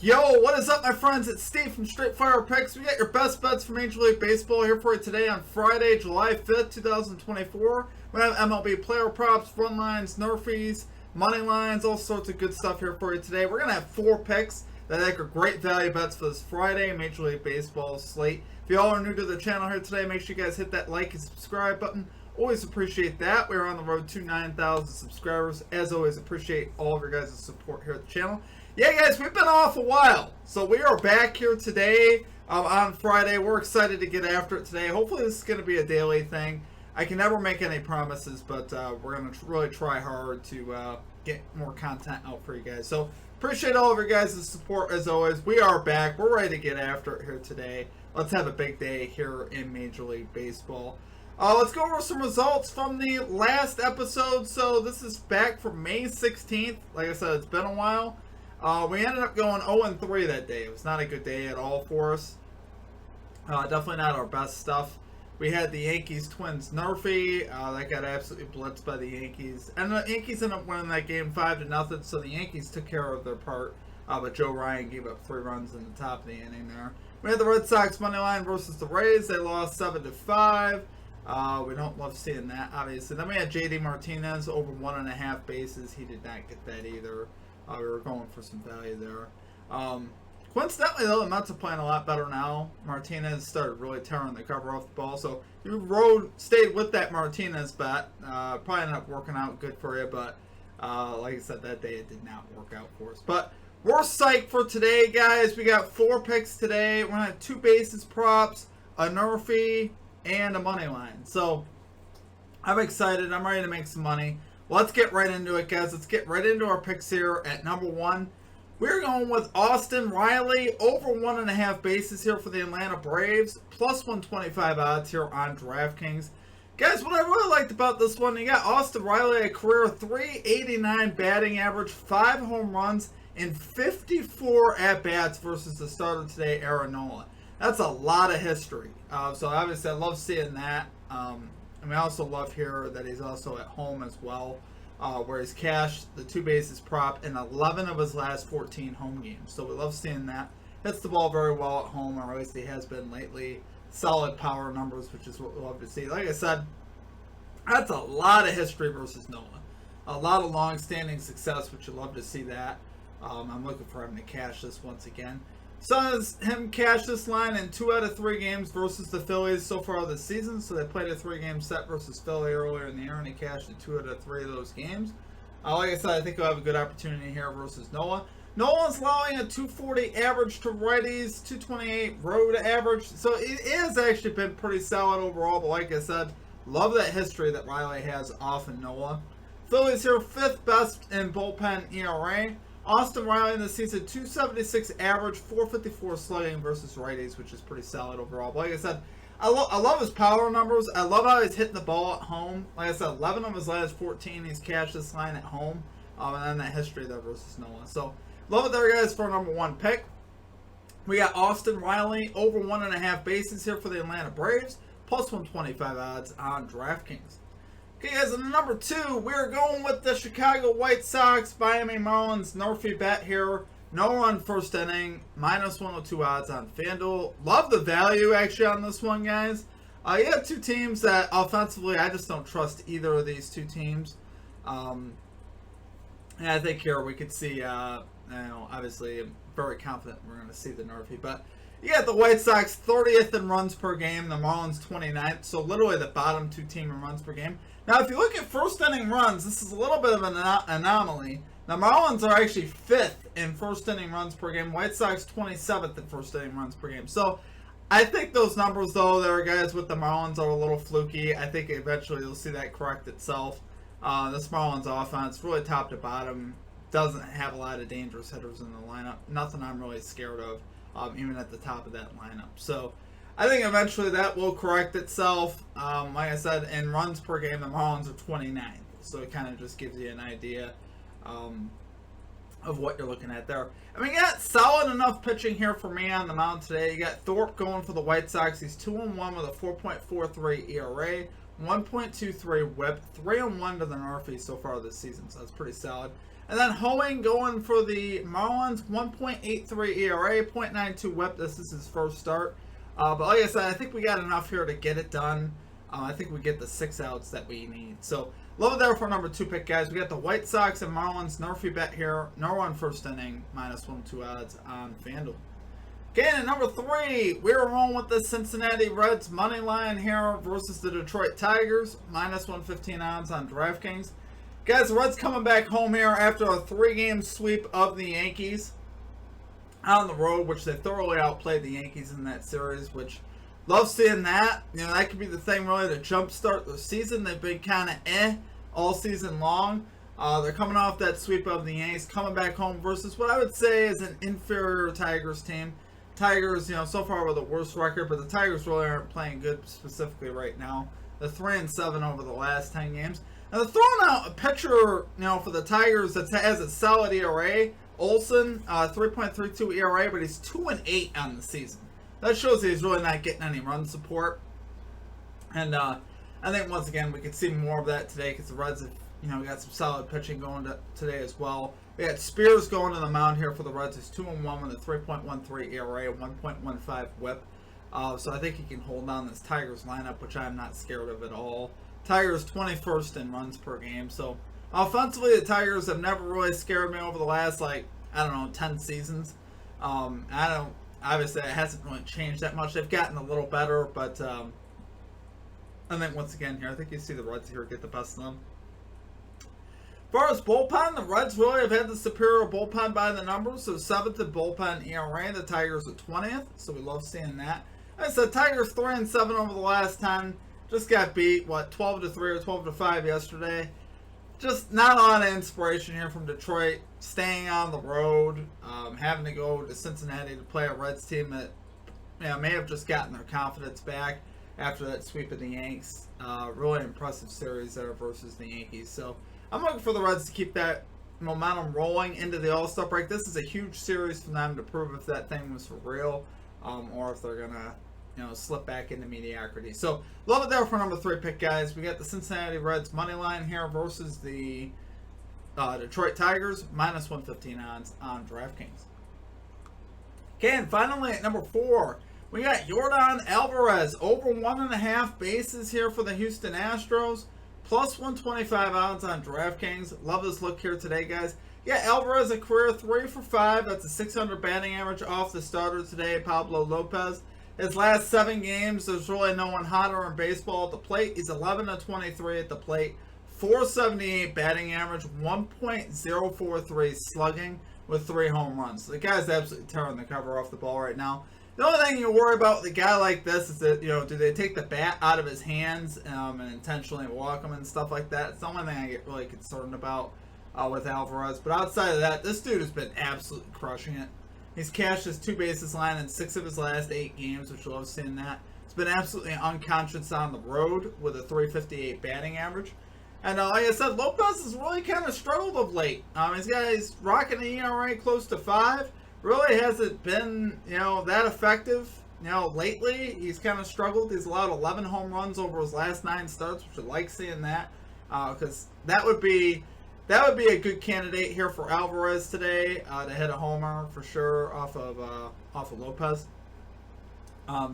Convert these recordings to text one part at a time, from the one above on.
Yo, what is up, my friends? It's Steve from Straight Fire Picks. We got your best bets for Major League Baseball here for you today on Friday, July 5th, 2024. We have MLB player props, run lines, NRFIS, money lines, all sorts of good stuff here for you today. We're going to have 4 picks that I think are great value bets for this Friday Major League Baseball slate. If you all are new to the channel here today, make sure you guys hit that like and subscribe button. Always appreciate that. We're on the road to 9,000 subscribers. As always, appreciate all of your guys' support here at the channel. Yeah, guys, we've been off a while, so we are back here today on Friday. We're excited to get after it today. Hopefully this is going to be a daily thing. I can never make any promises, but we're going to really try hard to get more content out for you guys. So appreciate all of your guys' support as always. We are back. We're ready to get after it here today. Let's have a big day here in Major League Baseball. Let's go over some results from the last episode. So this is back from May 16th. Like I said, it's been a while. We ended up going 0-3 that day. It was not a good day at all for us. Definitely not our best stuff. We had the Yankees-Twins NRFI. That got absolutely blitzed by the Yankees. And the Yankees ended up winning that game 5-0, so the Yankees took care of their part. But Joe Ryan gave up 3 runs in the top of the inning there. We had the Red Sox money line versus the Rays. They lost 7-5. We don't love seeing that, obviously. Then we had J.D. Martinez over 1.5 bases. He did not get that either. We were going for some value there. Coincidentally, though, the Mets are playing a lot better now. Martinez started really tearing the cover off the ball. So you stayed with that Martinez bet. Probably ended up working out good for you. But like I said, that day it did not work out for us. But we're psyched for today, guys. We got 4 picks today. We're going to have 2 bases props, a NRFI, and a money line. So I'm excited. I'm ready to make some money. Let's get right into it, guys. Let's get right into our picks here at number 1. We're going with Austin Riley over 1.5 bases here for the Atlanta Braves, plus 125 odds here on DraftKings. Guys, what I really liked about this one, you got Austin Riley, a career 389 batting average, 5 home runs, and 54 at-bats versus the starter today, Aaron Nola. That's a lot of history. So obviously I love seeing that. And I also love here that he's also at home as well, where he's cashed the 2 bases prop in 11 of his last 14 home games. So we love seeing that. Hits the ball very well at home, or at least he has been lately. Solid power numbers, which is what we love to see. Like I said, that's a lot of history versus Nola. A lot of long-standing success, which you love to see that. I'm looking for him to cash this once again. Saw him cash this line in 2 out of 3 games versus the Phillies so far this season. So they played a 3-game set versus Philly earlier in the year, and he cashed in 2 out of 3 of those games. Like I said, I think he'll have a good opportunity here versus Nola. Nola's allowing a 240 average to righties, 228 road average. So it has actually been pretty solid overall. But like I said, love that history that Riley has off in Nola. Phillies here 5th best in bullpen ERA. Austin Riley in the season, 276 average, 454 slugging versus righties, which is pretty solid overall. But like I said, I love his power numbers. I love how he's hitting the ball at home. Like I said, 11 of his last 14, he's cashed this line at home. And then that history there versus Nola. So, love it there, guys, for our number 1 pick. We got Austin Riley over 1.5 bases here for the Atlanta Braves, plus 125 odds on DraftKings. Okay, guys, and number 2, we're going with the Chicago White Sox, Miami Marlins, NRFI bet here. No run first inning, minus 102 odds on FanDuel. Love the value, actually, on this one, guys. You have 2 teams that, offensively, I just don't trust either of these 2 teams. And I think here we could see, obviously, I'm very confident we're going to see the NRFI. But you got the White Sox 30th in runs per game, the Marlins 29th. So literally the bottom 2 team in runs per game. Now, if you look at first inning runs, this is a little bit of an anomaly. The Marlins are actually 5th in first inning runs per game. White Sox 27th in first inning runs per game. So I think those numbers, though, there, guys, with the Marlins are a little fluky. I think eventually you'll see that correct itself. This Marlins offense, really top to bottom, doesn't have a lot of dangerous hitters in the lineup. Nothing I'm really scared of, even at the top of that lineup. So I think eventually that will correct itself. Like I said, in runs per game, the Marlins are 29th. So it kind of just gives you an idea of what you're looking at there. And we got solid enough pitching here for me on the mound today. You got Thorpe going for the White Sox. He's 2-1 with a 4.43 ERA, 1.23 WHIP, 3-1 to the NRFI so far this season. So that's pretty solid. And then Hoeing going for the Marlins, 1.83 ERA, 0.92 WHIP. This is his first start. But like I said, I think we got enough here to get it done. I think we get the 6 outs that we need. So, love it there for number 2 pick, guys. We got the White Sox and Marlins. NRFI bet here. No run first inning, -1-2 odds on FanDuel. Okay, and number 3, we're rolling with the Cincinnati Reds money line here versus the Detroit Tigers, -115 odds on DraftKings. Guys, the Reds coming back home here after a 3-game sweep of the Yankees on the road, which they thoroughly outplayed the Yankees in that series, which love seeing that. You know, that could be the thing really to jumpstart the season. They've been kind of all season long. They're coming off that sweep of the Yankees, coming back home versus what I would say is an inferior Tigers team. Tigers, you know, so far with a worse record, but the Tigers really aren't playing good specifically right now. They're 3-7 over the last 10 games. Now they're throwing out a pitcher, you know, for the Tigers that has a solid ERA. Olsen, 3.32 ERA, but he's 2-8 on the season. That shows he's really not getting any run support. And I think once again we could see more of that today because the Reds have, you know, got some solid pitching going today as well. We got Spears going to the mound here for the Reds. He's 2-1 with a 3.13 ERA, 1.15 WHIP. So I think he can hold on this Tigers lineup, which I'm not scared of at all. Tigers 21st in runs per game. So offensively, the Tigers have never really scared me over the last, like, I don't know, 10 seasons. Obviously, it hasn't really changed that much. They've gotten a little better, but I think once again here, I think you see the Reds here get the best of them. As far as bullpen, the Reds really have had the superior bullpen by the numbers. So 7th in bullpen ERA, the Tigers are 20th. So we love seeing that. Like I said, Tigers 3-7 over the last 10. Just got beat, 12-3 or 12-5 yesterday. Just not a lot of inspiration here from Detroit. Staying on the road, having to go to Cincinnati to play a Reds team that, you know, may have just gotten their confidence back after that sweep of the Yanks. Really impressive series there versus the Yankees. So I'm looking for the Reds to keep that momentum rolling into the All-Star break. This is a huge series for them to prove if that thing was for real, or if they're gonna, you know, slip back into mediocrity. So love it there for number 3 pick, guys. We got the Cincinnati Reds money line here versus the Detroit Tigers, -115 odds on DraftKings. Okay, and finally at number 4, we got Yordan Alvarez over 1.5 bases here for the Houston Astros, +125 odds on DraftKings. Love this look here today, guys. Yeah, Alvarez a career 3 for 5. That's a 600 batting average off the starter today, Pablo Lopez. His last 7 games, there's really no one hotter in baseball at the plate. He's 11-23 at the plate, 478 batting average, 1.043 slugging with 3 home runs. So the guy's absolutely tearing the cover off the ball right now. The only thing you worry about with a guy like this is that, you know, do they take the bat out of his hands and intentionally walk him and stuff like that? It's the only thing I get really concerned about with Alvarez. But outside of that, this dude has been absolutely crushing it. He's cashed his 2 bases line in 6 of his last 8 games, which I love seeing that. He's been absolutely unconscious on the road with a 358 batting average. And like I said, Lopez has really kind of struggled of late. He's rocking an ERA close to 5. Really hasn't been, you know, that effective, you know, lately. He's kind of struggled. He's allowed 11 home runs over his last 9 starts, which I like seeing that, because that would be a good candidate here for Alvarez today to hit a homer for sure off of Lopez.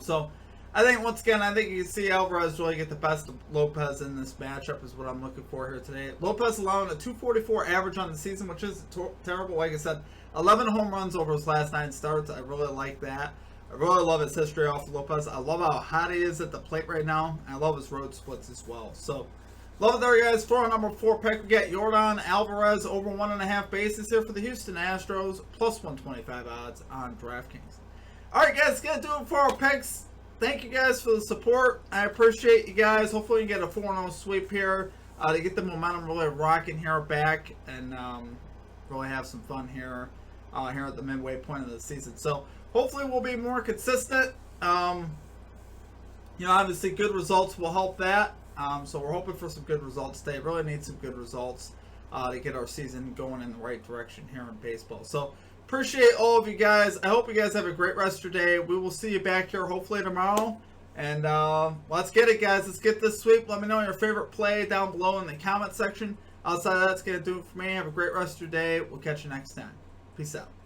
So I think once again, I think you can see Alvarez really get the best of Lopez in this matchup is what I'm looking for here today. Lopez allowing a 244 average on the season, which is terrible. Like I said, 11 home runs over his last 9 starts. I really like that. I really love his history off of Lopez. I love how hot he is at the plate right now. I love his road splits as well. So love it there, guys. For our number 4 pick, we got Yordan Alvarez over 1.5 bases here for the Houston Astros, +125 odds on DraftKings. All right, guys, gonna do it for our picks. Thank you guys for the support. I appreciate you guys. Hopefully, you get a 4-0 sweep here to get the momentum really rocking here back and really have some fun here at the midway point of the season. So hopefully, we'll be more consistent. Obviously, good results will help that. So we're hoping for some good results today. Really need some good results to get our season going in the right direction here in baseball. So appreciate all of you guys. I hope you guys have a great rest of your day. We will see you back here hopefully tomorrow. And let's get it, guys. Let's get this sweep. Let me know your favorite play down below in the comment section. Outside of that, that's going to do it for me. Have a great rest of your day. We'll catch you next time. Peace out.